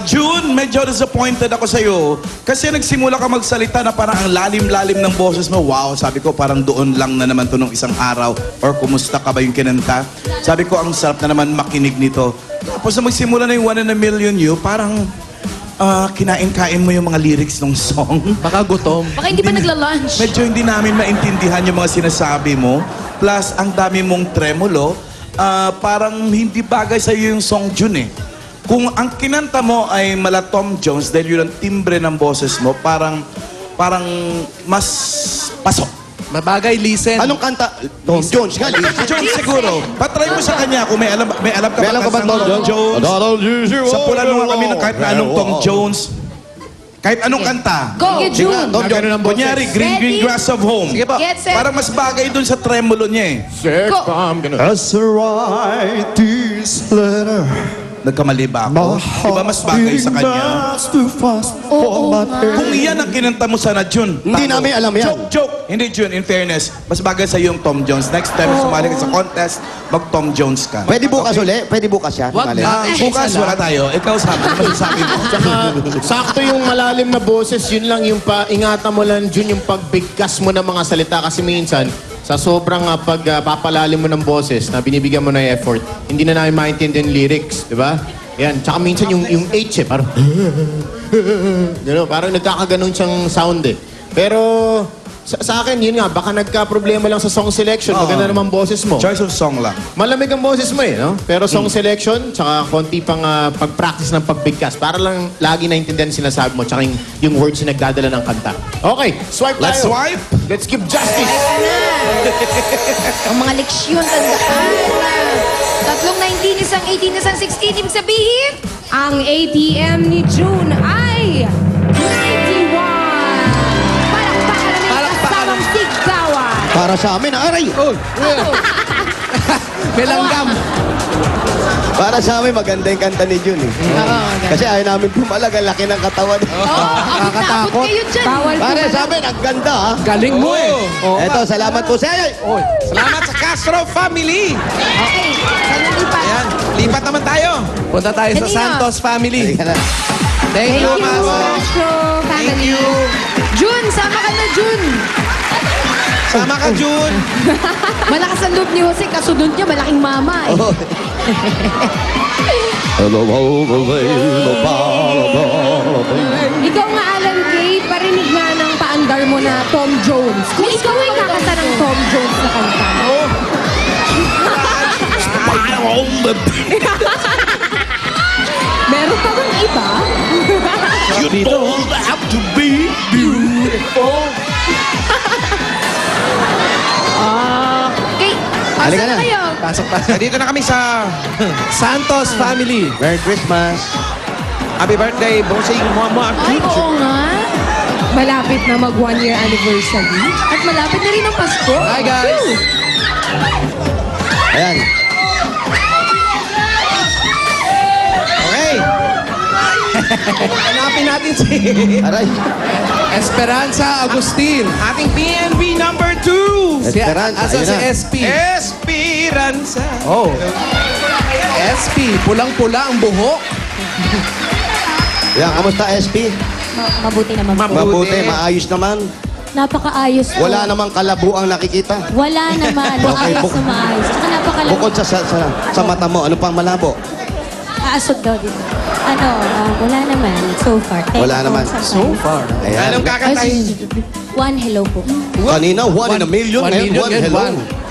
June, medyo disappointed ako sa'yo. Kasi nagsimula ka magsalita na parang ang lalim-lalim ng boses mo. Wow, sabi ko parang doon lang na naman to nung isang araw. Or kumusta ka ba yung kinanta? Sabi ko ang sarap na naman makinig nito. Tapos na magsimula na yung 1 in a Million You, parang kinain-kain mo yung mga lyrics ng song. Baka gutom. Baka hindi pa nagla-lunch. Medyo hindi namin maintindihan yung mga sinasabi mo. Plus, ang dami mong tremolo. Parang hindi bagay sa'yo yung song June eh. Kung ang kinanta mo ay mala Tom Jones, dahil yun ang timbre ng boses mo, parang mas pasok. Mabagay, listen. Anong kanta? Tom Jones nga. Tom Jones siguro. Patry mo sa kanya kung may alam ka May alam ka ba ng Tom Jones? Sa pula nung kami ng kahit na anong Tom Jones. Kahit anong kanta. Go, June. Tom Jones. Kunyari, Green Grass of Home. Sige po. Get set. Parang mas bagay dun sa tremolo niya eh. Go. As I write this letter, Nagkamali ba ako? Di ba mas bagay sa kanya? Oo nga. Kung iyan ang kinanta mo sana, June. Hindi talo. namin alam yan. Joke. Hindi, June. In fairness, mas bagay sa yung Tom Jones. Next time, sumali ka sa contest, mag-Tom Jones ka. Pwede bukas uli? Pwede bukas yan? Wag Mali. na. Bukas, wala tayo. Ikaw sabi, ano masasabi mo? Sakto yung malalim na boses, yun lang yung ingatan mo lang, Jun, yung pagbigkas mo ng mga salita. Kasi minsan, sa sobrang pagpapalalim mo ng boses na binibigyan mo ng effort, hindi na namin maintindihan yung lyrics, di ba? Yan. Tsaka minsan yung H parang gano'n, parang nagkakaganon siyang sound eh. Pero sa akin, yun nga, baka nagka-problema lang sa song selection. Maganda naman boses mo. Choice of song lang. Malamig ang boses mo eh, no? Pero song selection, tsaka konti pang pag-practice ng pagbigkas para lang lagi naintindihan sinasabi mo, tsaka yung words na nagdadala ng kanta. Okay, swipe tayo. Let's swipe. Let's give justice. Ang mga leksyon, tandaan. 3 19, isang 18, isang 16. Ibig sabihin, Ang ATM ni June ay 91. Palakpakan namin kasamang siggawan. Para sa amin, aray! May langgam. Para sa amin, maganda yung kanta ni Jun eh. Kasi ayaw namin pumalag, ang laki ng katawan. nakakatakot kayo dyan. Bawal Para pumalag. sa amin, ang ganda ha. Galing mo eh. Eto, salamat po sa iyo. Salamat sa Castro family. Okay, saan yung lipat? Ayan, lipat naman tayo. Punta tayo sa Kanina. Santos family. Halika na. Thank you, Thank you, Mas. Astro family. June, sama ka na, June. Sama ka, June. Malakas ang loob ni Jose, kasunod niya, malaking mama eh. Ikaw nga, Alan Kate, parinig nga ng paandar mo na Tom Jones. Kung ikaw ay kakanta ng Tom Jones na kanta. Meron pa bang iba? You don't have to be beautiful. Okay, Halika asan na. kayo? Pasok pa. Dito na kami sa Santos family. Merry Christmas. happy birthday, bossing Mama. Ay, oo nga. Malapit na mag 1-year anniversary. At malapit na rin ang Pasko. Hi, guys. Ayan. Okay. Hanapin natin si Aray. Esperanza Agustin. ating PNB number 2. Esperanza. Asa Ayun si na. SP? Esperanza. Oh. SP, pulang-pula ang buhok. Yan, kamusta SP? Mabuti naman po. Mabuti, maayos naman. Napakaayos po. Wala namang kalabo ang nakikita. Wala naman. Okay, Maayos na maayos. Tsaka napakalaki. Bukod sa mata mo, ano pang malabo? Aasog daw din. Wala naman. So far. Wala naman. So far. Ayan. Anong kakantahin? One hello po. Kanina, 1 in a million. 1 Ngayon, million, 1 ngayon, hello. 1.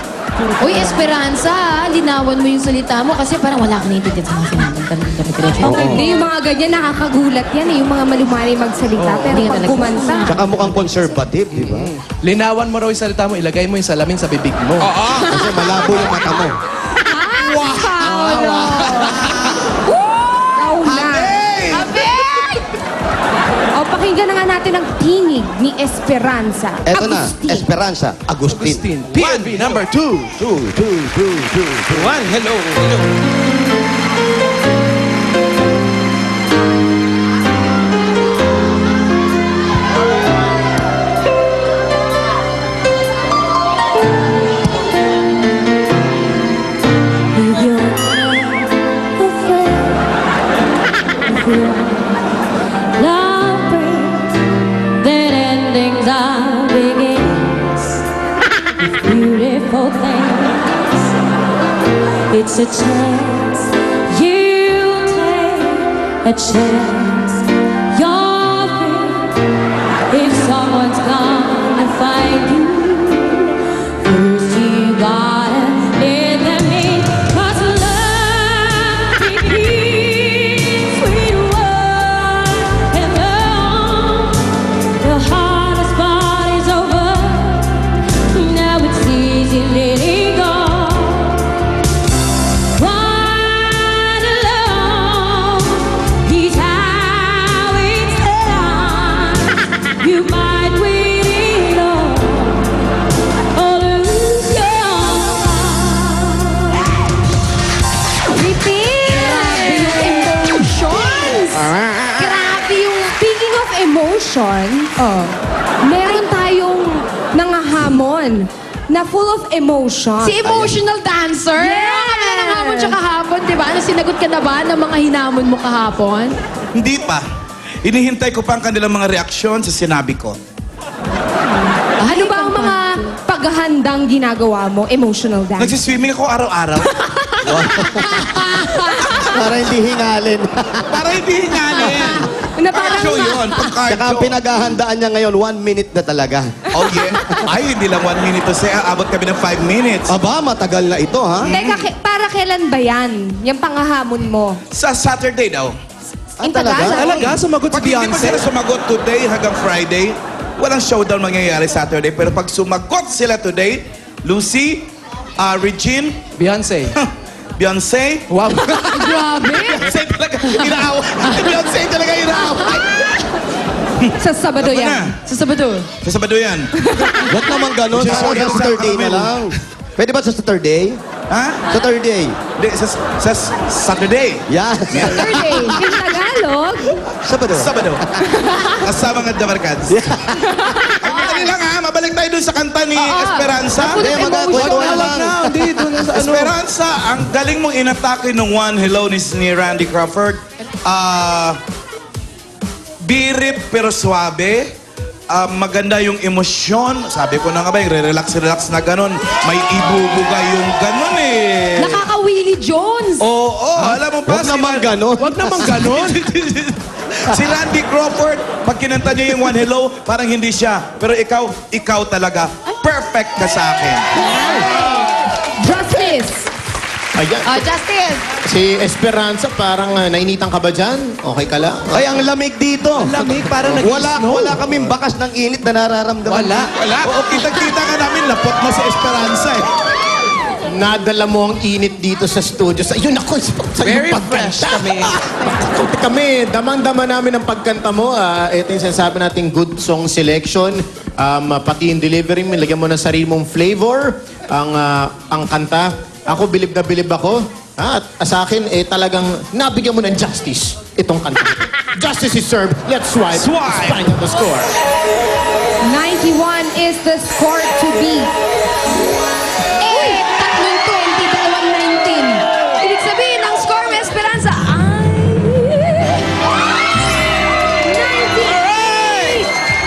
Uy, Esperanza, linawan mo yung salita mo kasi parang wala ka naintindihan sa mga sinabi. Okay, hindi yung mga ganyan, nakakagulat yan eh. Yung mga malumari magsalita. Pero Hindi nga pag talaga. kumanta, Tsaka mukhang conservative, di ba? Linawan mo raw yung salita mo, ilagay mo yung salamin sa bibig mo. Kasi malabo yung mata mo. o pakinggan na nga natin ang tinig ni Esperanza. Eto na, Agustin. Esperanza, Agustin. Agustin. PNB number 2. 2. One, hello. Hello. You're afraid feel love brings, then endings are beginnings with beautiful things. It's a chance you take, a chance you're free. If someone's gonna find you, first you gotta let them in. 'Cause love begins with one and the hardest part is over. Now it's easy letting go. One alone, he's how it's done. You might win it all or lose your heart. Grabe yung emotions! Grabe yung... Speaking of emotion, meron tayong nangahamon na full of emotion. Si emotional dancer. Yes! Kami ng hamon siya kahapon, di ba? Sinagot ka na ba ng mga hinamon mo kahapon? Hindi pa. Inihintay ko pa ang kanilang mga reaksyon sa sinabi ko. Ano ba ang mga paghahandang ginagawa mo? Emotional dance? Nagsiswimming ako araw-araw. Para hindi hingalin. Para hindi hingalin. Na parang Cardio yun. Pang Saka ang cardio. pinaghahandaan niya ngayon, 1 minute na talaga. Oh yeah. Ay, hindi lang 1 minute to say. Abot kami ng 5 minutes. Aba, matagal na ito, ha? Teka, para kailan ba yan? Yung pangahamon mo? Sa Saturday daw. In Tagalog? Talaga? Sumagot si Pag hindi pa Beyonce? sila sumagot today hanggang Friday, walang showdown mangyayari Saturday. Pero pag sumagot sila today, Lucy, Regine, Beyonce. Beyonce, Wow. Grabe! Beyonce talaga inaaway. Beyonce talaga inaaway. Sa Sabado Tama yan. na. Sa Sabado. Sa Sabado yan. Huwag naman ganun. Just Sa forget Saturday sa na lang. Pwede ba sa Saturday? Ha? Saturday. Hindi, sa Saturday. Yan. Saturday. In Tagalog? Sabado. Sabado. Kasama nga Dabarkads. Ang madali lang ha, mabalik tayo dun sa kanta ni Esperanza. Hindi, magkakwento na lang. Hindi, doon sa ano. Esperanza, ang galing mong inatake nung One Hello ni Randy Crawford. Birip pero suabe. Maganda yung emosyon. Sabi ko na nga ba, yung relax na ganun. May ibubuga yung ganun eh. Nakaka-Willie Jones. Oo, alam mo ba? Huwag naman ganun. Huwag naman ganon. Si Randy Crawford, pag kinanta niya yung One Hello, parang hindi siya. Pero ikaw talaga, perfect ka sa akin. Justice. Ayan. Justice. Si Esperanza, parang nainitan ka ba dyan? Okay ka lang? Ay, ang lamig dito. Lamig, parang nag-snow. Wala kaming bakas ng init na nararamdaman. Wala. Oo, kita-kita ka namin, lapot na si Esperanza eh. Nadala mo ang init dito sa studio. Yun ako, sa Very iyong pagkanta. fresh kami. Kami, damang-dama namin ang pagkanta mo. Ito yung sinasabi nating good song selection. Pati yung delivery mo, lagyan mo ng sarili mong flavor. Ang kanta. Ako, bilib na bilib ako. At sa akin, talagang nabigyan mo ng justice itong kanta. Justice is served. Let's swipe. Swipe. Let's find out the score. 91 is the score to beat. Tatlong 20, dalawang 19. Ibig sabihin, ang score mo, Esperanza, ay...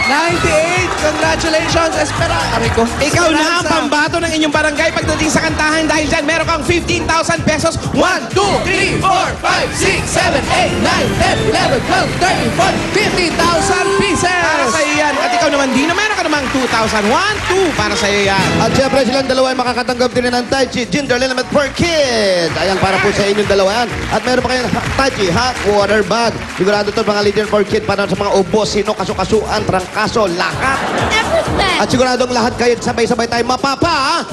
98! Congratulations, Esperanza. Aray ko. Ikaw na ang pambato ng inyong barangay pagdating sa kantahan dahil dyan meron kang 15,000 pesos. 1, 2, 3, 4, 5, 6, 7, 8, 9, 10, 11, 12, 13, 14, 50,000 pieces! Para sa iyo yan. At ikaw naman, Dino, meron ka namang 2,000. 1, 2 para sa iyo yan. At syempre silang dalawa ay makakatanggap din ng Tai Chi Ginger Limit per Kid. Ayan, para po sa inyong dalawa yan. At meron pa kayong Tai Chi Hot Water Bag. Sigurado ito mga leader for kid para sa mga ubos, sino, kaso-kasuan, trangkaso, lahat. Everything. At siguradong lahat kayo sabay-sabay tayo mapapa.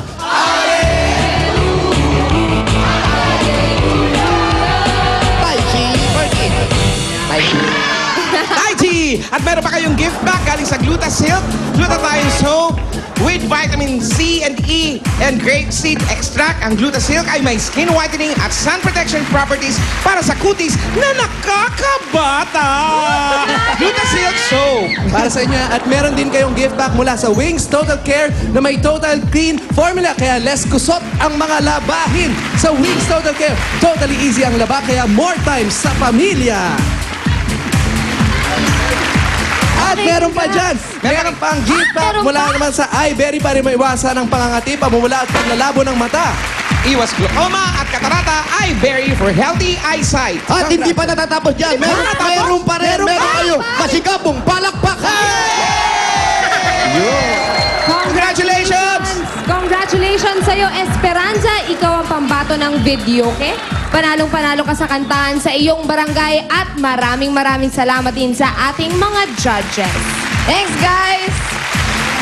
Tai Chi for Kid. Tai Chi. Tai Chi! At meron pa kayong gift bag galing sa Gluta Silk, Glutathione Soap, with vitamin C and E and grapeseed extract. Ang Gluta Silk ay may skin whitening at sun protection properties para sa kutis na nakakabata. Gluta Silk Soap. Para sa inyo, at meron din kayong gift back mula sa Wings Total Care na may Total Clean Formula. Kaya less kusot ang mga labahin. Sa Wings Total Care, totally easy ang laba, kaya more time sa pamilya. At meron pa dyan, meron pang gift pack meron mula pa? naman sa iBerry para maiwasan ang pangangati, pamumula at paglalabo ng mata. Iwas glaucoma at katarata, iBerry for healthy eyesight. At hindi pa natatapos dyan. Meron pa rin. Meron kayo. Masigabong palakpakan. Congratulations! Congratulations sa'yo, Esperanza. Ikaw ang pambato ng video, okay? Panalong-panalo ka sa kantahan sa iyong barangay at maraming salamat din sa ating mga judges. Thanks, guys!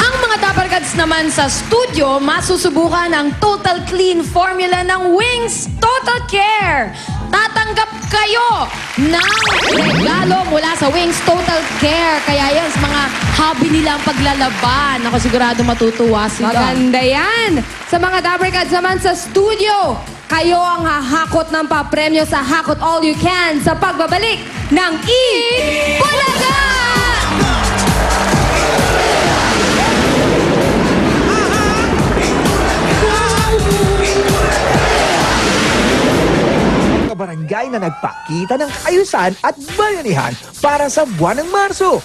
Ang mga Dabarkads naman sa studio, masusubukan ang Total Clean formula ng Wings Total Care. Tatanggap kayo ng regalo mula sa Wings Total Care. Kaya yan, sa mga hobby nila ang paglalaban. Ako sigurado matutuwa sila. Maganda yan! Sa mga Dabarkads naman sa studio, kayo ang hahakot ng papremyo sa Hakot All You Can sa pagbabalik ng Bulaga! Barangay na nagpakita ng kaayusan at bayanihan para sa buwan ng Marso.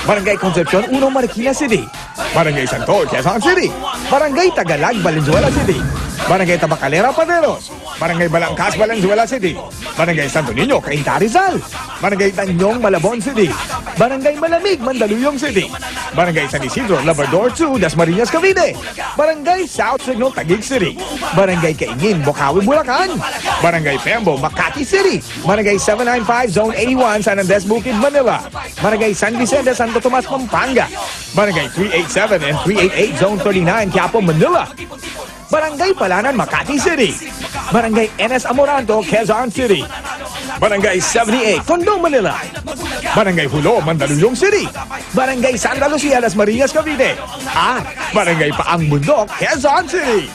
Barangay Concepcion, Uno, Marikina City. Barangay Santol, Quezon City. Barangay Tagalag, Valenzuela City. Barangay Tabacalera, Paderos. Barangay Balangkas, Valenzuela City. Barangay Santo Niño, Cainta, Rizal. Barangay Tanyong, Malabon City. Barangay Malamig, Mandaluyong City. Barangay San Isidro, Labrador 2, Dasmariñas, Cavite. Barangay South Signal, Taguig City. Barangay Kaingin, Bocaue, Bulacan. Barangay Pembo, Makati City. Barangay 795, Zone 81, San Andres, Bukid, Manila. Barangay San Vicente, Santo Tomas, Pampanga. Barangay 387 and 388, Zone 39, Quiapo, Manila. Barangay Palanan, Makati City. Barangay NS Amoranto, Quezon City. Barangay 78, Tondo, Manila. Barangay Hulo, Mandaluyong City. Barangay Santa Lucia, Las Marinas, Cavite. At Barangay Paang Bundok, Quezon City.